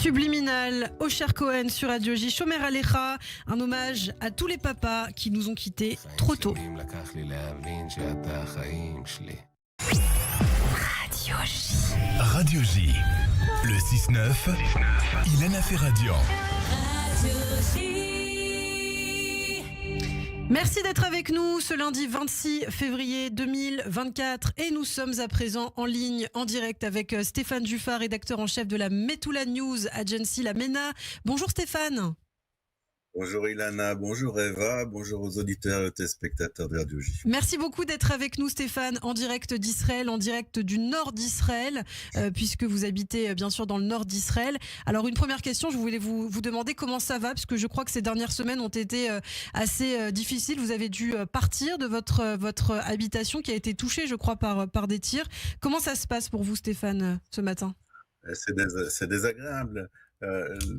Subliminal, Osher Cohen sur Radio J, Shomer Alecha, un hommage à tous les papas qui nous ont quittés trop tôt. Radio J. Radio J, le 6-9, Ilana Ferradian. Merci d'être avec nous ce lundi 26 février 2024 et nous sommes à présent en ligne, en direct avec Stéphane Dufat, rédacteur en chef de la Metula News Agency, la MENA. Bonjour Stéphane. Bonjour Ilana, bonjour Eva, bonjour aux auditeurs et téléspectateurs de Radio J. Merci beaucoup d'être avec nous Stéphane, en direct d'Israël, en direct du nord d'Israël, puisque vous habitez bien sûr dans le nord d'Israël. Alors une première question, je voulais vous demander comment ça va, parce que je crois que ces dernières semaines ont été assez difficiles. Vous avez dû partir de votre habitation qui a été touchée, je crois, par des tirs. Comment ça se passe pour vous Stéphane ce matin ? C'est désagréable.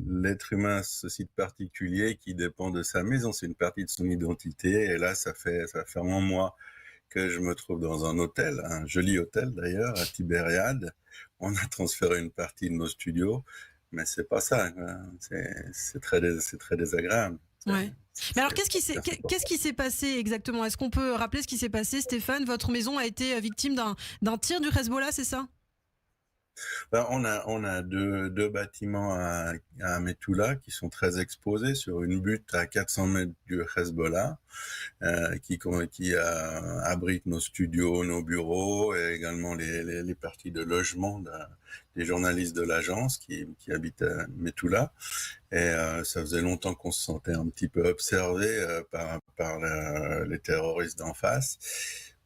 L'être humain, ce site particulier qui dépend de sa maison, c'est une partie de son identité. Et là, ça fait un mois que je me trouve dans un hôtel, un joli hôtel d'ailleurs, à Tibériade. On a transféré une partie de nos studios, mais c'est pas ça. C'est très désagréable. Ouais. Mais alors, qu'est-ce qui s'est passé exactement ? Est-ce qu'on peut rappeler ce qui s'est passé, Stéphane ? Votre maison a été victime d'un tir du Hezbollah, c'est ça ? On a deux bâtiments à Metula qui sont très exposés sur une butte à 400 mètres du Hezbollah, qui abrite nos studios, nos bureaux et également les parties de logement des journalistes de l'agence qui habitent à Metula. Et ça faisait longtemps qu'on se sentait un petit peu observé par les terroristes d'en face.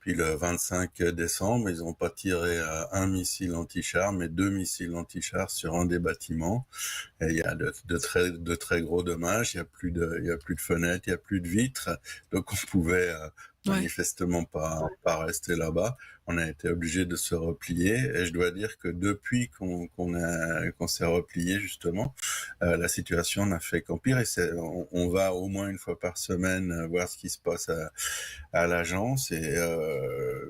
Puis le 25 décembre, ils n'ont pas tiré un missile anti-char, mais 2 missiles anti-char sur un des bâtiments. Et il y a de très gros dommages. Il y a plus de fenêtres, il y a plus de vitres. Donc on pouvait manifestement pas rester là-bas. On a été obligé de se replier. Et je dois dire que depuis qu'on s'est replié justement, la situation n'a fait qu'empirer. On va au moins une fois par semaine voir ce qui se passe à l'agence et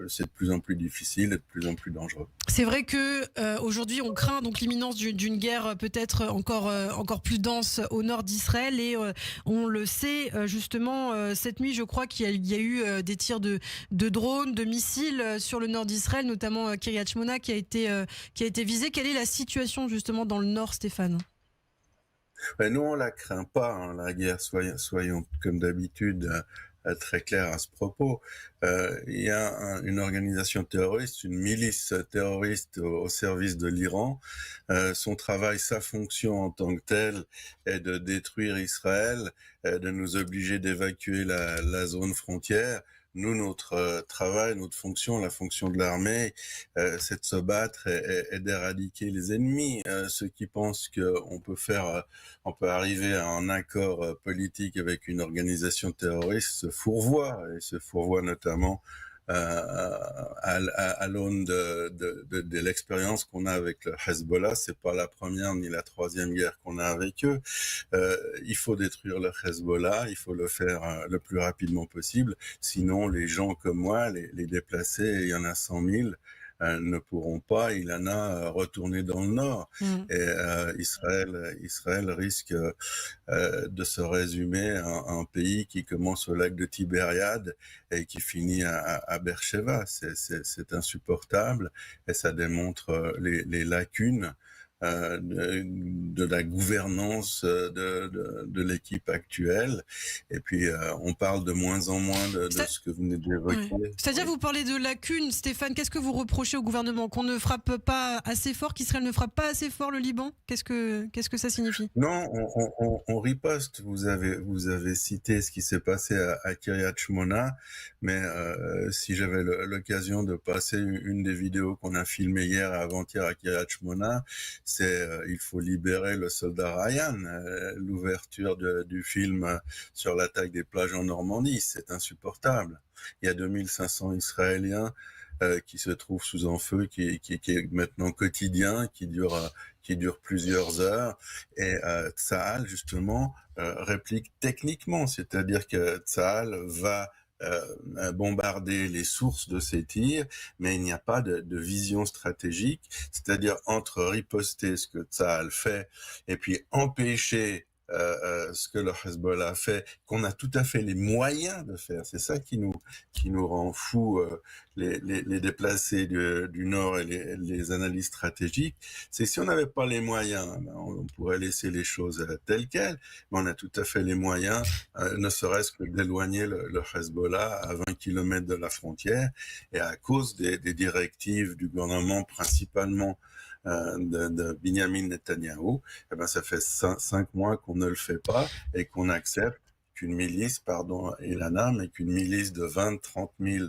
c'est de plus en plus difficile et de plus en plus dangereux. C'est vrai que aujourd'hui on craint donc l'imminence d'une guerre peut-être encore plus dense au nord d'Israël et on le sait justement cette nuit je crois qu'il y a eu des tirs de drones, de missiles sur le nord d'Israël, notamment Kiryat Shmona qui a été visé. Quelle est la situation justement dans le nord, Stéphane ? Nous on la craint pas la guerre, soyons comme d'habitude très clair à ce propos. Il y a une organisation terroriste, une milice terroriste au service de l'Iran. Son travail, sa fonction en tant que telle est de détruire Israël, de nous obliger d'évacuer la zone frontière. Nous, notre travail, notre fonction, la fonction de l'armée, c'est de se battre et d'éradiquer les ennemis. Ceux qui pensent qu'on peut arriver à un accord politique avec une organisation terroriste se fourvoient, et se fourvoient notamment à l'aune de l'expérience qu'on a avec le Hezbollah. C'est pas la première ni la troisième guerre qu'on a avec eux. Il faut détruire le Hezbollah, il faut le faire le plus rapidement possible. Sinon, les gens comme moi, les déplacés, il y en a 100 000, ne pourront pas, retourner dans le nord. Et Israël risque de se résumer à un pays qui commence au lac de Tibériade et qui finit à Beersheva. C'est insupportable et ça démontre les lacunes de la gouvernance de l'équipe actuelle. Et puis on parle de moins en moins de ce que vous venez d'évoquer. Ouais. C'est-à-dire vous parlez de lacunes, Stéphane. Qu'est-ce que vous reprochez au gouvernement ? Qu'on ne frappe pas assez fort, qu'Israël ne frappe pas assez fort le Liban ? Qu'est-ce que ça signifie ? Non, on riposte. Vous avez cité ce qui s'est passé à Kiryat Shmona, mais si j'avais l'occasion de passer une des vidéos qu'on a filmées hier et avant-hier à Kiryat Shmona, il faut libérer le soldat Ryan, l'ouverture du film sur l'attaque des plages en Normandie, c'est insupportable. Il y a 2500 Israéliens qui se trouvent sous un feu qui est maintenant quotidien, qui dure plusieurs heures, et Tsahal justement réplique techniquement, c'est-à-dire que Tsahal va bombarder les sources de ces tirs, mais il n'y a pas de vision stratégique, c'est-à-dire entre riposter ce que Tsahal fait et puis empêcher ce que le Hezbollah fait, qu'on a tout à fait les moyens de faire. C'est ça qui nous rend fous, les déplacés du Nord et les analyses stratégiques. C'est si on n'avait pas les moyens, on pourrait laisser les choses telles quelles, mais on a tout à fait les moyens, ne serait-ce que d'éloigner le Hezbollah à 20 km de la frontière, et à cause des directives du gouvernement, principalement de Binyamin Netanyahou, eh ben ça fait 5 mois qu'on ne le fait pas et qu'on accepte qu'une milice, pardon Ilana, mais qu'une milice de 20-30 000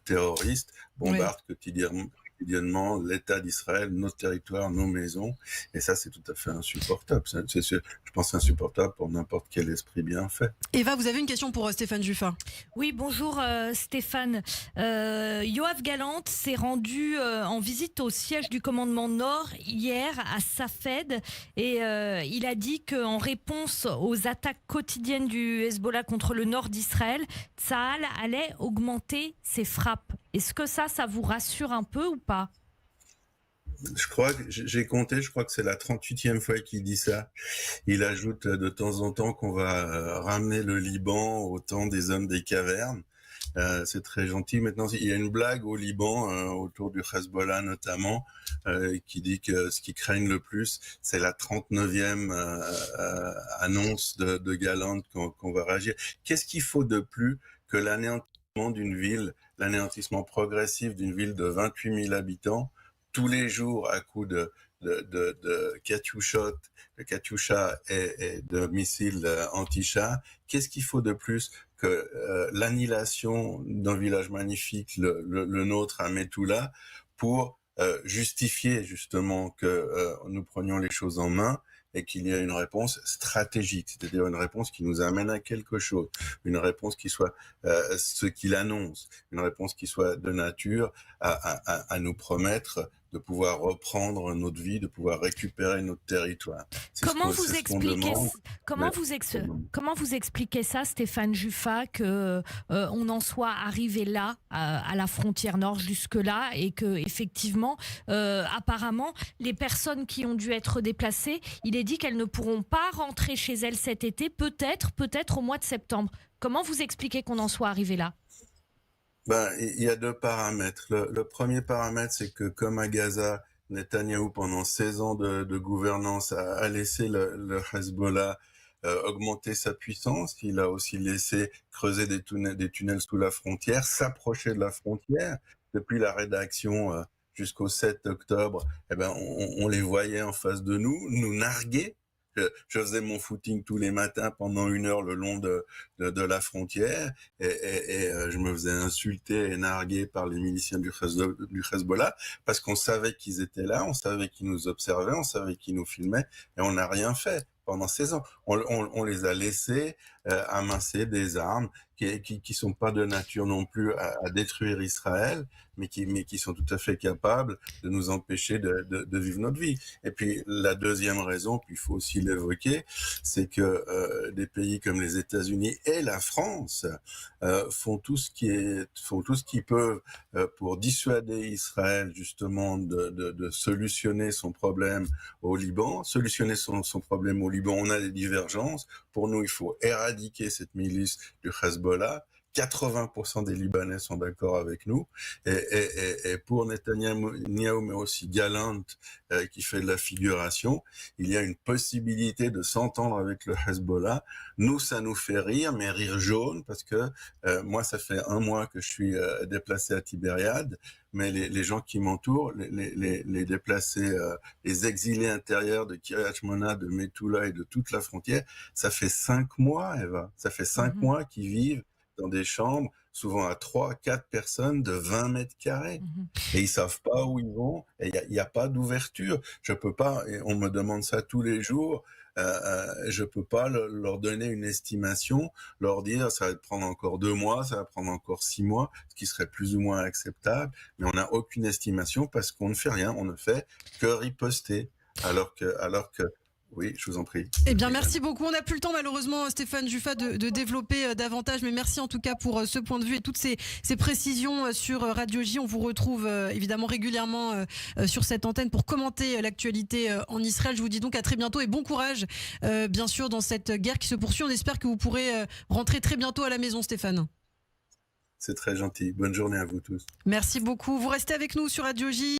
terroristes bombarde quotidiennement l'État d'Israël, nos territoires, nos maisons, et ça c'est tout à fait insupportable. Je pense insupportable pour n'importe quel esprit bien fait. Eva, vous avez une question pour Stéphane Juffin. Oui, bonjour Stéphane. Yoav Gallant s'est rendu en visite au siège du commandement Nord hier à Safed et il a dit qu'en réponse aux attaques quotidiennes du Hezbollah contre le nord d'Israël, Tsahal allait augmenter ses frappes. Est-ce que ça vous rassure un peu ou pas ? Je crois que j'ai compté, je crois que c'est la 38e fois qu'il dit ça. Il ajoute de temps en temps qu'on va ramener le Liban au temps des hommes des cavernes. C'est très gentil. Maintenant, il y a une blague au Liban autour du Hezbollah notamment qui dit que ce qu'ils craignent le plus, c'est la 39e annonce de Galland qu'on va réagir. Qu'est-ce qu'il faut de plus que l'anéantissement d'une ville, l'anéantissement progressif d'une ville de 28 000 habitants, tous les jours à coups de Katyusha et de missiles anti-chars? Qu'est-ce qu'il faut de plus que l'annihilation d'un village magnifique, le nôtre à Metula, pour justifier justement que nous prenions les choses en main et qu'il y ait une réponse stratégique, c'est-à-dire une réponse qui nous amène à quelque chose, une réponse qui soit ce qu'il annonce, une réponse qui soit de nature à nous promettre de pouvoir reprendre notre vie, de pouvoir récupérer notre territoire. Comment vous expliquez ça, Stéphane Juffin, que on en soit arrivé là, à la frontière nord jusque-là, et que effectivement, apparemment, les personnes qui ont dû être déplacées, il est dit qu'elles ne pourront pas rentrer chez elles cet été, peut-être au mois de septembre. Comment vous expliquez qu'on en soit arrivé là ? Il y a deux paramètres. Le premier paramètre, c'est que comme à Gaza, Netanyahou, pendant 16 ans de gouvernance, a laissé le Hezbollah augmenter sa puissance. Il a aussi laissé creuser des tunnels sous la frontière, s'approcher de la frontière. Depuis la rédaction jusqu'au 7 octobre, on les voyait en face de nous narguer. Je faisais mon footing tous les matins pendant 1 heure le long de la frontière et je me faisais insulter et narguer par les miliciens du Hezbollah parce qu'on savait qu'ils étaient là, on savait qu'ils nous observaient, on savait qu'ils nous filmaient et on n'a rien fait pendant 16 ans. On les a laissés amasser des armes qui sont pas de nature non plus à détruire Israël, mais qui sont tout à fait capables de nous empêcher de vivre notre vie. Et puis la deuxième raison, puis il faut aussi l'évoquer, c'est que des pays comme les États-Unis et la France font tout ce qu'ils peuvent pour dissuader Israël justement de solutionner son problème au Liban. Solutionner son problème au Liban, on a des divergences. Pour nous, il faut éradiquer cette milice du Hezbollah. 80% des Libanais sont d'accord avec nous. Et pour Netanyahou, mais aussi Gallant, qui fait de la figuration, il y a une possibilité de s'entendre avec le Hezbollah. Nous, ça nous fait rire, mais rire jaune, parce que moi, ça fait 1 mois que je suis déplacé à Tibériade, mais les gens qui m'entourent, les déplacés, les exilés intérieurs de Kiryat Shmona, de Metula et de toute la frontière, ça fait 5 mois, Eva. Ça fait 5 mois qu'ils vivent dans des chambres, souvent à 3-4 personnes de 20 mètres carrés. Et ils savent pas où ils vont, et il y a pas d'ouverture. Je peux pas, et on me demande ça tous les jours, je peux pas leur donner une estimation, leur dire ça va prendre encore 2 mois, ça va prendre encore 6 mois, ce qui serait plus ou moins acceptable, mais on n'a aucune estimation parce qu'on ne fait rien, on ne fait que riposter. Alors que Oui, je vous en prie. Eh bien, merci beaucoup. On n'a plus le temps, malheureusement, Stéphane Juffa, de développer davantage, mais merci en tout cas pour ce point de vue et toutes ces précisions sur Radio J. On vous retrouve évidemment régulièrement sur cette antenne pour commenter l'actualité en Israël. Je vous dis donc à très bientôt et bon courage, bien sûr, dans cette guerre qui se poursuit. On espère que vous pourrez rentrer très bientôt à la maison, Stéphane. C'est très gentil. Bonne journée à vous tous. Merci beaucoup. Vous restez avec nous sur Radio J.